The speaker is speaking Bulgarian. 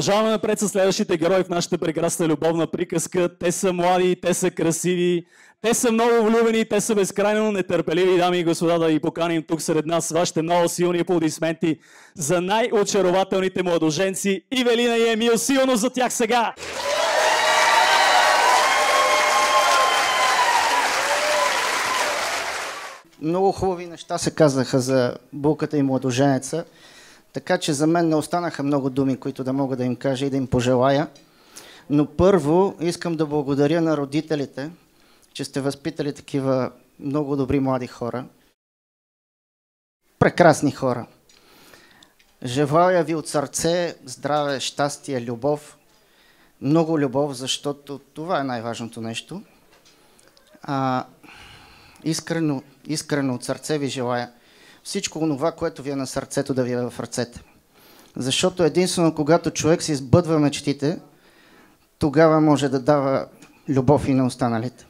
Продължаваме напред с следващите герои в нашата прекрасна любовна приказка. Те са млади, те са красиви, те са много влюбени, те са безкрайно нетърпеливи, дами и господа, да ги поканим тук сред нас вашите много силни аплодисменти за най-очарователните младоженци Ивелина и Емил. Силно за тях сега! Много хубави неща се казаха за булката и младоженеца, така че за мен не останаха много думи, които да мога да им кажа и да им пожелая. Но първо искам да благодаря на родителите, че сте възпитали такива много добри млади хора. Прекрасни хора. Желая ви от сърце здраве, щастие, любов. Много любов, защото това е най-важното нещо. Искрено от сърце ви желая всичко онова, което ви е на сърцето, да ви е в ръцете. Защото единствено когато човек си избъдва мечтите, тогава може да дава любов и на останалите.